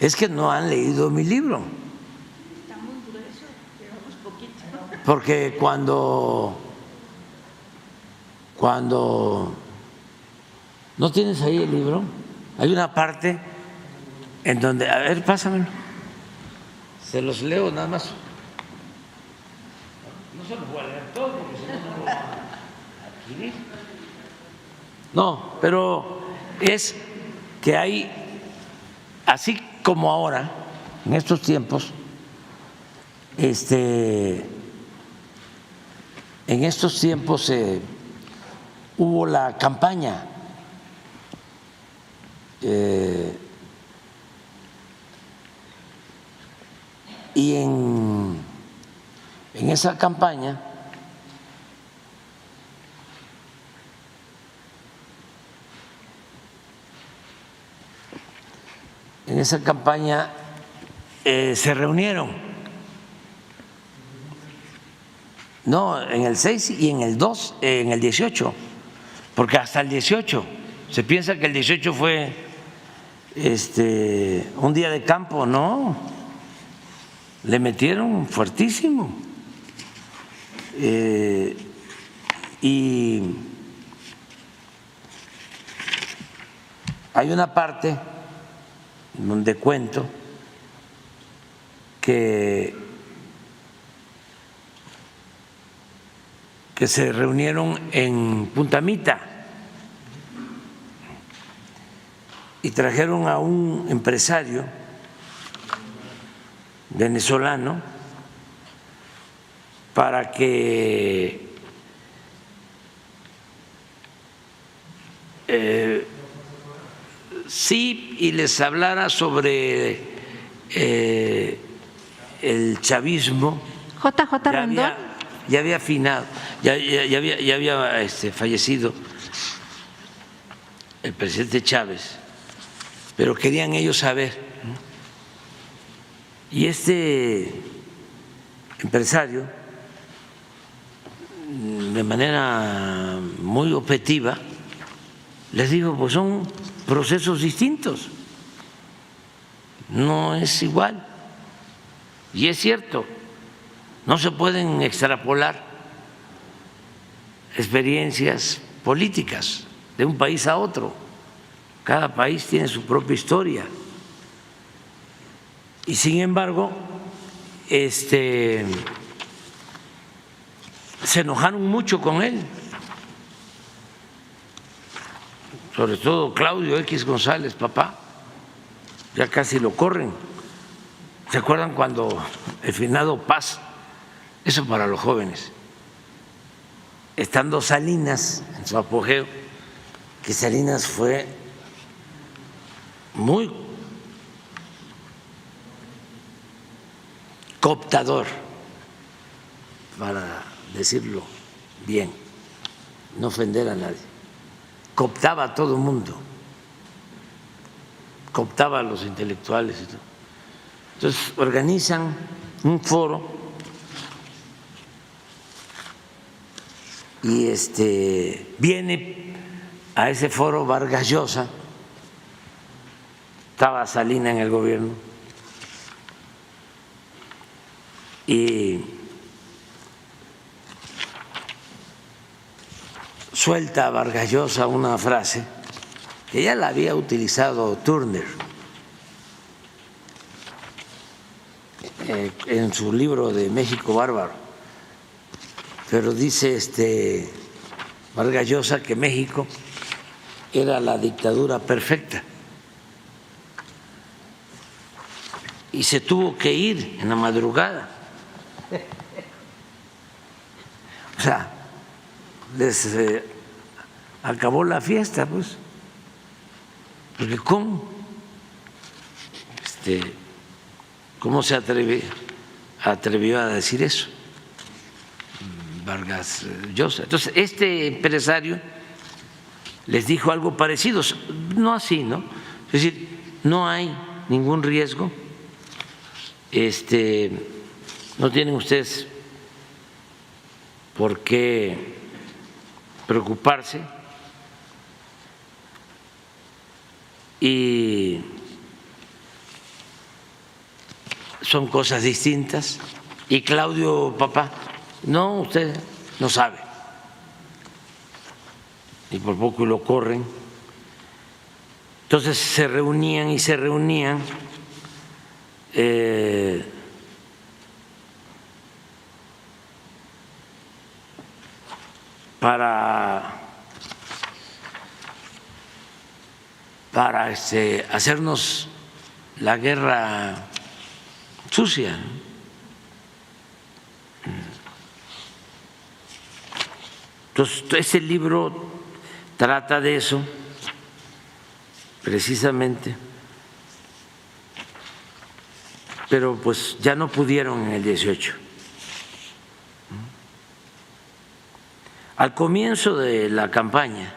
Es que no han leído mi libro. Está muy grueso, llevamos poquito. Porque cuando ¿no tienes ahí el libro? Hay una parte en donde, a ver, pásamelo. Se los leo nada más. No se los voy a leer todo porque si no, no lo van a adquirir. No, pero es que hay, así como ahora, en estos tiempos, en estos tiempos hubo la campaña y en esa campaña se reunieron, no, en el 6 y en el 2, en el 18, porque hasta el 18, se piensa que el 18 fue un día de campo, no, le metieron fuertísimo. Y hay una parte donde cuento que se reunieron en Punta Mita y trajeron a un empresario venezolano para que sí, y les hablara sobre el chavismo. JJ Rendón. Ya había afinado, ya había fallecido el presidente Chávez, pero querían ellos saber. Y este empresario, de manera muy objetiva, les dijo, pues son procesos distintos, no es igual. Y es cierto, no se pueden extrapolar experiencias políticas de un país a otro. Cada país tiene su propia historia. Y sin embargo, se enojaron mucho con él, sobre todo Claudio X González, papá, ya casi lo corren. ¿Se acuerdan cuando el finado Paz, eso para los jóvenes, estando Salinas en su apogeo, que Salinas fue muy cooptador, para decirlo bien, no ofender a nadie, cooptaba a todo el mundo, cooptaba a los intelectuales y todo. Entonces organizan un foro y viene a ese foro Vargas Llosa, estaba Salinas en el gobierno, y suelta a Vargas Llosa una frase que ya la había utilizado Turner en su libro de México Bárbaro, pero dice Vargas Llosa que México era la dictadura perfecta y se tuvo que ir en la madrugada. O sea, les acabó la fiesta, pues, porque ¿cómo se atrevió a decir eso Vargas Llosa? Entonces, este empresario les dijo algo parecido, no así, ¿no? Es decir, no hay ningún riesgo, no tienen ustedes por qué preocuparse, y son cosas distintas. Y Claudio Papá, no, usted no sabe. Y por poco lo corren. Entonces se reunían y se reunían para hacernos la guerra sucia. Entonces, ese libro trata de eso, precisamente, pero pues ya no pudieron en el 18. Al comienzo de la campaña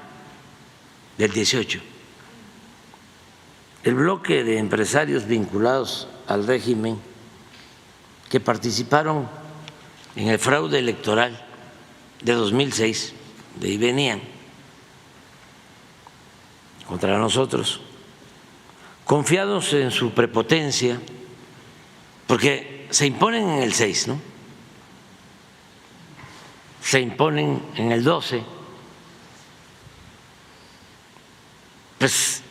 del 18, el bloque de empresarios vinculados al régimen que participaron en el fraude electoral de 2006, de ahí venían contra nosotros, confiados en su prepotencia, porque se imponen en el 6, ¿no? Se imponen en el 12, pues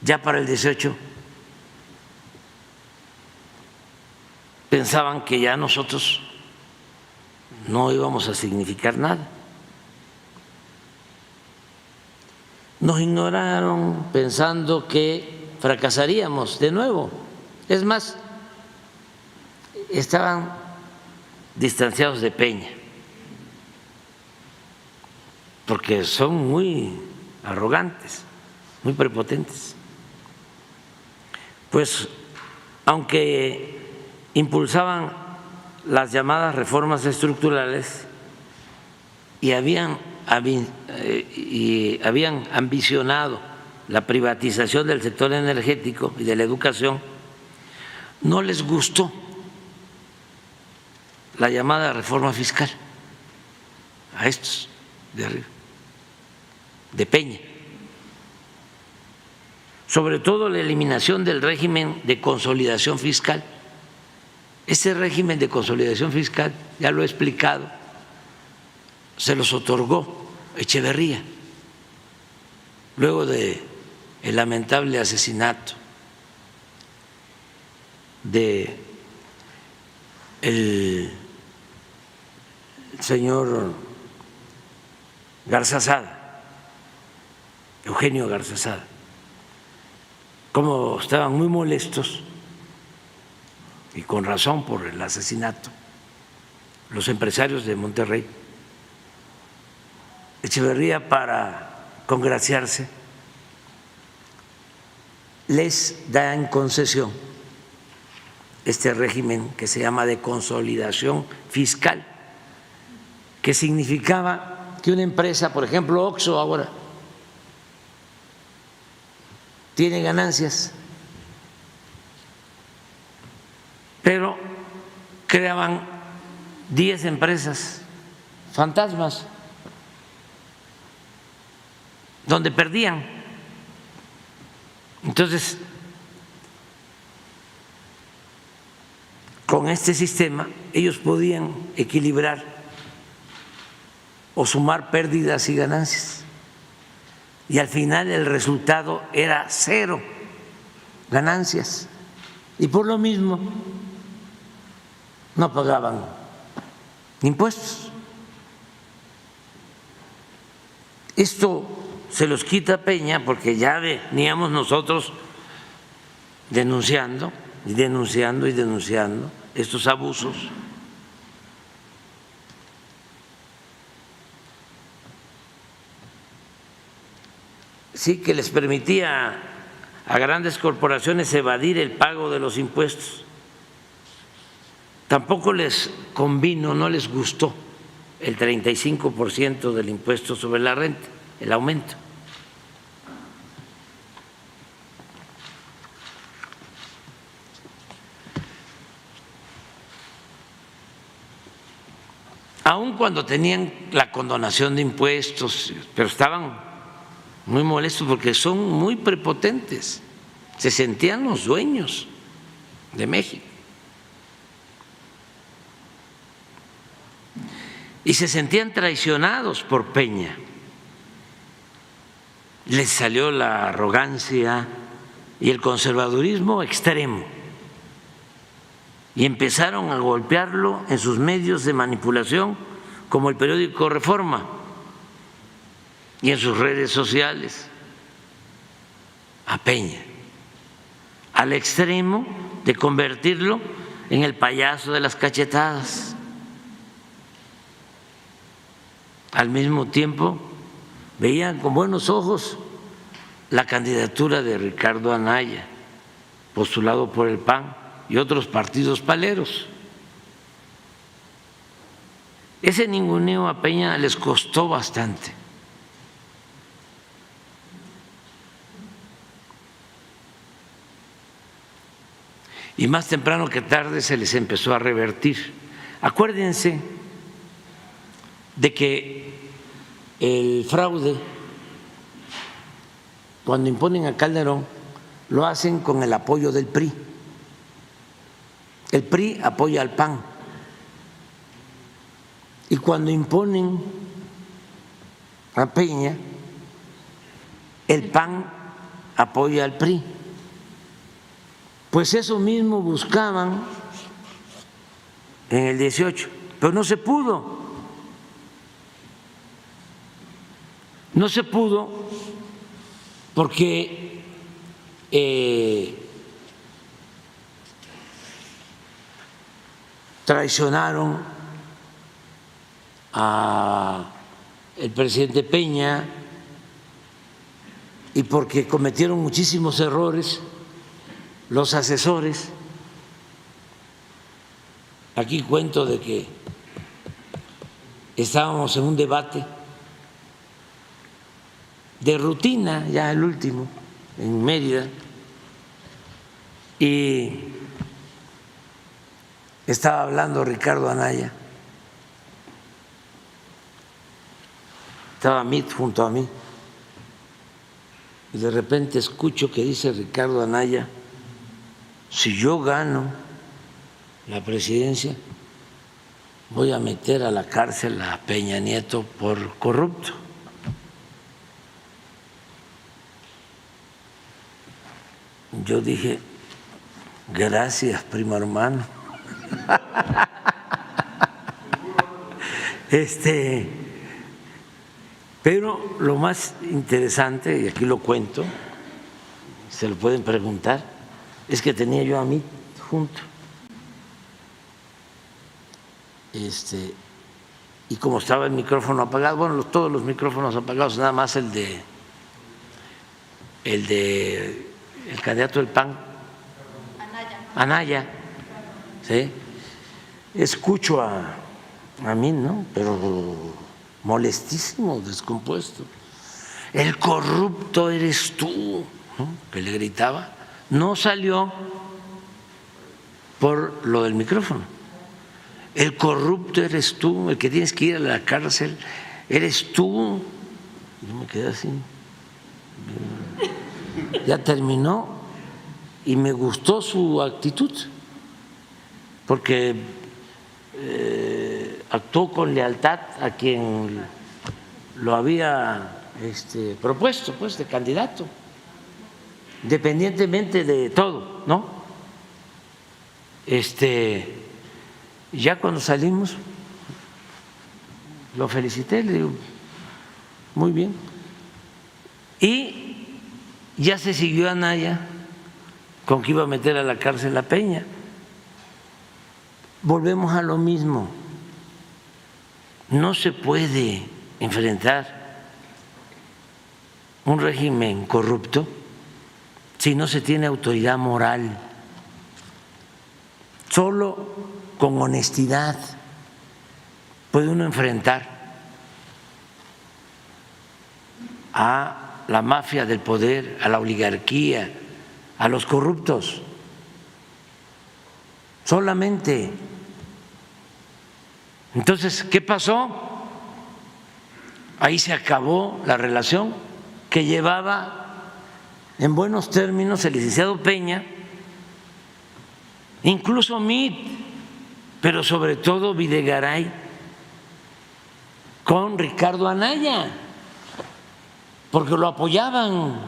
ya para el 18 pensaban que ya nosotros no íbamos a significar nada. Nos ignoraron pensando que fracasaríamos de nuevo. Es más, estaban distanciados de Peña, porque son muy arrogantes, muy prepotentes. Pues aunque impulsaban las llamadas reformas estructurales y habían ambicionado la privatización del sector energético y de la educación, no les gustó la llamada reforma fiscal a estos de arriba, de Peña, sobre todo la eliminación del régimen de consolidación fiscal. Ese régimen de consolidación fiscal, ya lo he explicado, se los otorgó Echeverría luego de el lamentable asesinato de el señor Garza Sada, Eugenio Garza Sada. Como estaban muy molestos, y con razón, por el asesinato, los empresarios de Monterrey, Echeverría, para congraciarse, les da en concesión este régimen que se llama de consolidación fiscal, que significaba que una empresa, por ejemplo Oxxo ahora, tiene ganancias, pero creaban 10 empresas fantasmas donde perdían. Entonces, con este sistema ellos podían equilibrar o sumar pérdidas y ganancias, y al final el resultado era 0 ganancias, y por lo mismo no pagaban impuestos. Esto se los quita Peña porque ya veníamos nosotros denunciando y denunciando y denunciando estos abusos. Sí, que les permitía a grandes corporaciones evadir el pago de los impuestos. Tampoco les convino, no les gustó el 35% del impuesto sobre la renta, el aumento. Aun cuando tenían la condonación de impuestos, pero estaban muy molestos porque son muy prepotentes, se sentían los dueños de México. Y se sentían traicionados por Peña. Les salió la arrogancia y el conservadurismo extremo y empezaron a golpearlo en sus medios de manipulación, como el periódico Reforma y en sus redes sociales, a Peña, al extremo de convertirlo en el payaso de las cachetadas. Al mismo tiempo veían con buenos ojos la candidatura de Ricardo Anaya, postulado por el PAN y otros partidos paleros. Ese ninguneo a Peña les costó bastante. Y más temprano que tarde se les empezó a revertir. Acuérdense de que el fraude, cuando imponen a Calderón, lo hacen con el apoyo del PRI. El PRI apoya al PAN. Y cuando imponen a Peña, el PAN apoya al PRI. Pues eso mismo buscaban en el 18, pero no se pudo. No se pudo porque traicionaron al presidente Peña y porque cometieron muchísimos errores los asesores. Aquí cuento de que estábamos en un debate de rutina, ya el último, en Mérida, y estaba hablando Ricardo Anaya, estaba Mit junto a mí, y de repente escucho que dice Ricardo Anaya: si yo gano la presidencia, voy a meter a la cárcel a Peña Nieto por corrupto. Yo dije: gracias, primo hermano. Pero lo más interesante, y aquí lo cuento, se lo pueden preguntar, es que tenía yo a mí junto. Y como estaba el micrófono apagado, bueno, todos los micrófonos apagados, nada más el candidato del PAN, Anaya, ¿sí? Escucho a mí, ¿no? Pero molestísimo, descompuesto. El corrupto eres tú, ¿no? Que le gritaba. No salió por lo del micrófono. El corrupto eres tú, el que tienes que ir a la cárcel eres tú. Yo me quedé así. Ya terminó y me gustó su actitud, porque actuó con lealtad a quien lo había propuesto, pues, de candidato, independientemente de todo, ¿no? Ya cuando salimos lo felicité, le digo: muy bien. Y ya se siguió Anaya con que iba a meter a la cárcel a Peña. Volvemos a lo mismo. No se puede enfrentar un régimen corrupto si no se tiene autoridad moral. Solo con honestidad puede uno enfrentar a la mafia del poder, a la oligarquía, a los corruptos. Solamente. Entonces, ¿qué pasó? Ahí se acabó la relación que llevaba en buenos términos el licenciado Peña incluso Mit, pero sobre todo Videgaray con Ricardo Anaya, porque lo apoyaban.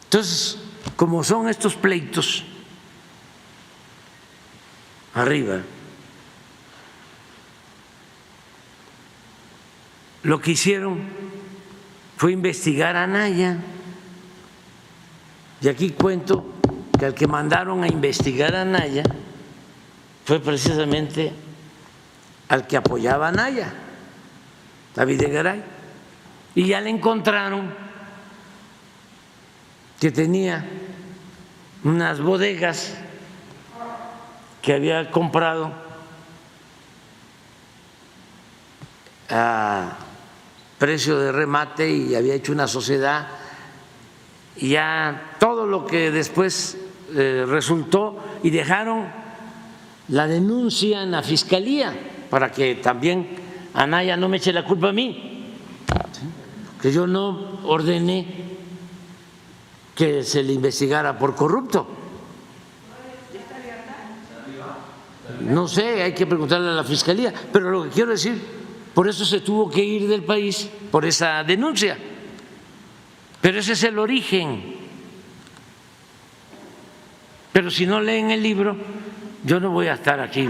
Entonces, como son estos pleitos arriba, lo que hicieron fue investigar a Anaya. Y aquí cuento que al que mandaron a investigar a Anaya fue precisamente al que apoyaba a Anaya, a Videgaray. Y ya le encontraron que tenía unas bodegas que había comprado a precio de remate y había hecho una sociedad, y ya todo lo que después resultó, y dejaron la denuncia en la fiscalía para que también Anaya no me eche la culpa a mí, que yo no ordené que se le investigara por corrupto. No sé, hay que preguntarle a la fiscalía, pero lo que quiero decir, por eso se tuvo que ir del país, por esa denuncia. Pero ese es el origen. Pero si no leen el libro, yo no voy a estar aquí.